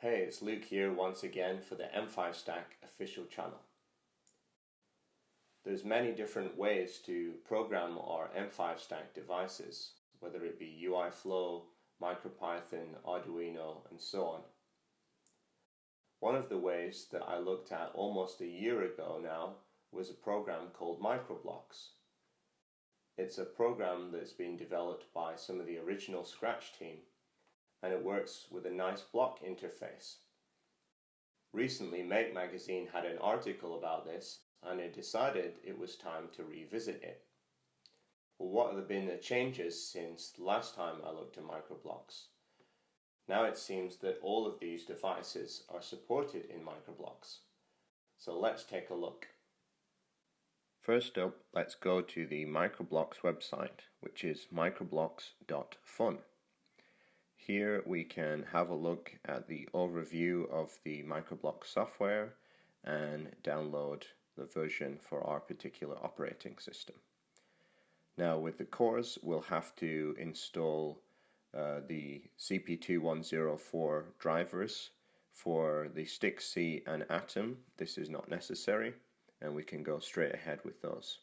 Hey, it's Luke here once again for the M5Stack official channel. There's many different ways to program our M5Stack devices, whether it be UIFlow, MicroPython, Arduino, and so on. One of the ways that I looked at almost a year ago now was a program called Microblocks. It's a program that's been developed by some of the original Scratch team, and it works with a nice block interface. Recently, Make magazine had an article about this, and I decided it was time to revisit it. Well, what have been the changes since the last time I looked at Microblocks? Now it seems that all of these devices are supported in Microblocks. So let's take a look. First up, let's go to the Microblocks website, which is microblocks.fun. Here we can have a look at the overview of the Microblocks software and download the version for our particular operating system. Now with the cores, we'll have to install the CP2104 drivers. For the stixxc and Atom, this is not necessary, and we can go straight ahead with those.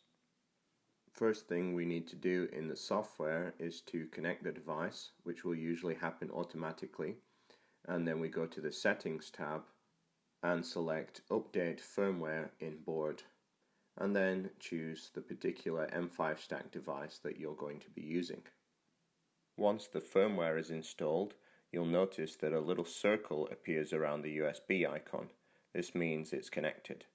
First thing we need to do in the software is to connect the device, which will usually happen automatically, and then we go to the Settings tab and select Update Firmware in Board, and then choose the particular M5Stack device that you're going to be using. Once the firmware is installed, you'll notice that a little circle appears around the USB icon. This means it's connected.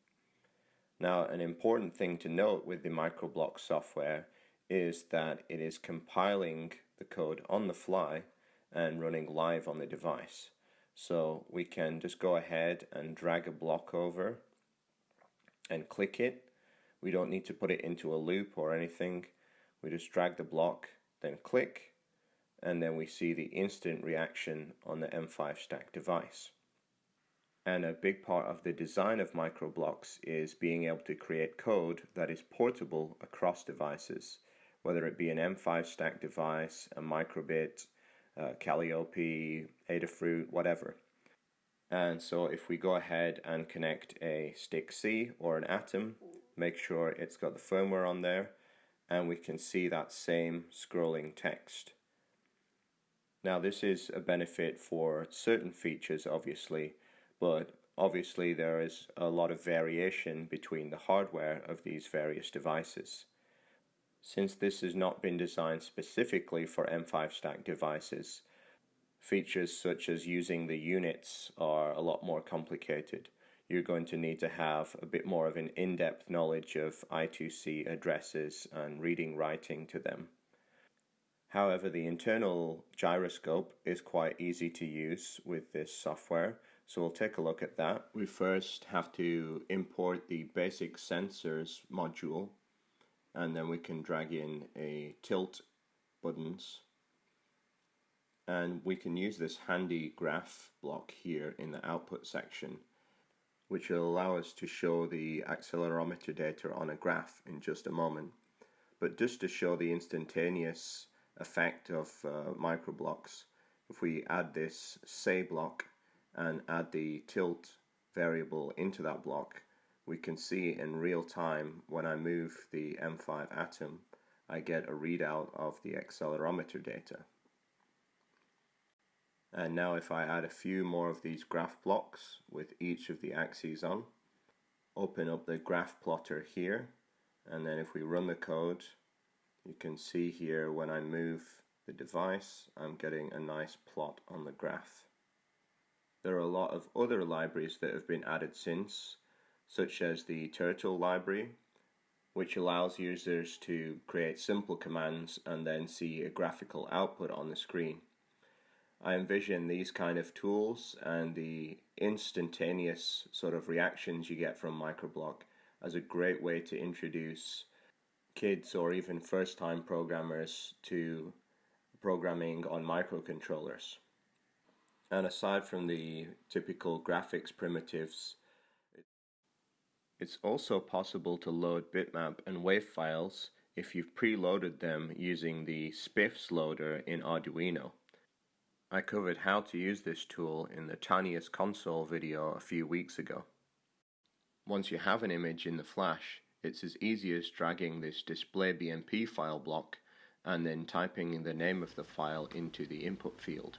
Now, an important thing to note with the Microblocks software is that it is compiling the code on the fly and running live on the device. So we can just go ahead and drag a block over and click it. We don't need to put it into a loop or anything. We just drag the block, then click, and then we see the instant reaction on the M5Stack device. And a big part of the design of Microblocks is being able to create code that is portable across devices, whether it be an M5Stack device, a microbit, Calliope, Adafruit, whatever. And so if we go ahead and connect a stixxc or an Atom, make sure it's got the firmware on there, and we can see that same scrolling text. Now this is a benefit for certain features, obviously, but obviously there is a lot of variation between the hardware of these various devices. Since this has not been designed specifically for M5Stack devices, features such as using the units are a lot more complicated. You're going to need to have a bit more of an in-depth knowledge of I2C addresses and reading writing to them. However, the internal gyroscope is quite easy to use with this software, so we'll take a look at that. We first have to import the basic sensors module, and then we can drag in a tilt buttons, and we can use this handy graph block here in the output section, which will allow us to show the accelerometer data on a graph in just a moment. But just to show the instantaneous effect of Microblocks, if we add this say block and add the tilt variable into that block, we can see in real time when I move the M5 Atom, I get a readout of the accelerometer data. And now if I add a few more of these graph blocks with each of the axes on, open up the graph plotter here, and then if we run the code, you can see here when I move the device, I'm getting a nice plot on the graph. There are a lot of other libraries that have been added since, such as the Turtle library, which allows users to create simple commands and then see a graphical output on the screen. I envision these kind of tools and the instantaneous sort of reactions you get from Microblock as a great way to introduce kids or even first-time programmers to programming on microcontrollers. And aside from the typical graphics primitives, it's also possible to load bitmap and wave files if you've preloaded them using the spiffs loader in Arduino. I covered how to use this tool in the Tiniest Console video a few weeks ago. Once you have an image in the flash, it's as easy as dragging this display BMP file block and then typing in the name of the file into the input field.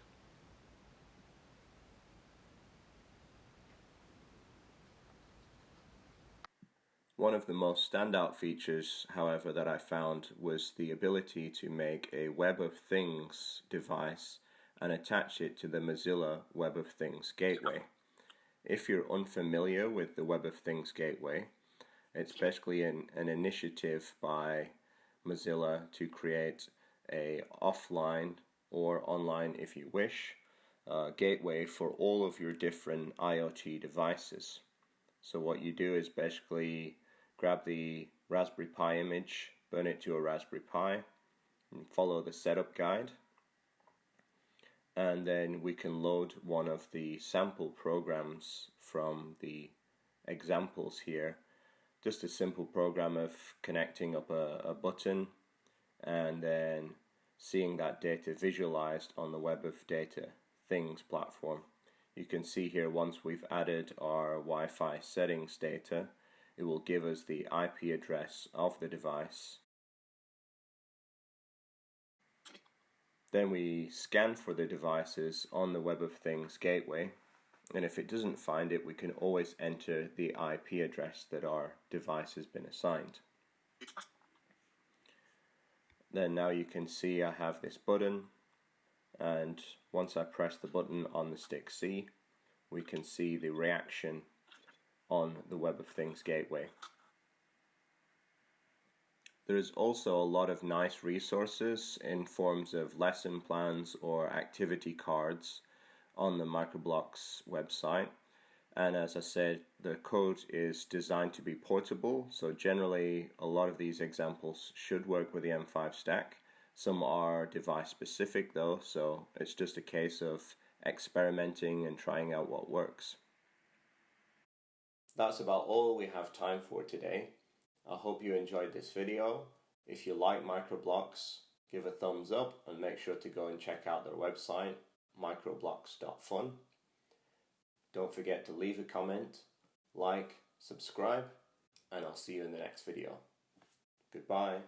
One of the most standout features, however, that I found was the ability to make a Web of Things device and attach it to the Mozilla Web of Things gateway. If you're unfamiliar with the Web of Things gateway, it's basically an initiative by Mozilla to create a offline or online, if you wish, gateway for all of your different IoT devices. So what you do is basically grab the Raspberry Pi image, burn it to a Raspberry Pi, and follow the setup guide. And then we can load one of the sample programs from the examples here. Just a simple program of connecting up a button and then seeing that data visualized on the Web of Data Things platform. You can see here once we've added our Wi-Fi settings data, it will give us the IP address of the device. Then we scan for the devices on the Web of Things gateway, and if it doesn't find it, we can always enter the IP address that our device has been assigned. Then now you can see I have this button, and once I press the button on the stixxc, we can see the reaction on the Web of Things gateway. There is also a lot of nice resources in forms of lesson plans or activity cards on the Microblocks website. And as I said, the code is designed to be portable, so generally a lot of these examples should work with the M5Stack. Some are device specific though, so it's just a case of experimenting and trying out what works. That's about all we have time for today. I hope you enjoyed this video. If you like Microblocks, give a thumbs up and make sure to go and check out their website, microblocks.fun. Don't forget to leave a comment, like, subscribe, and I'll see you in the next video. Goodbye.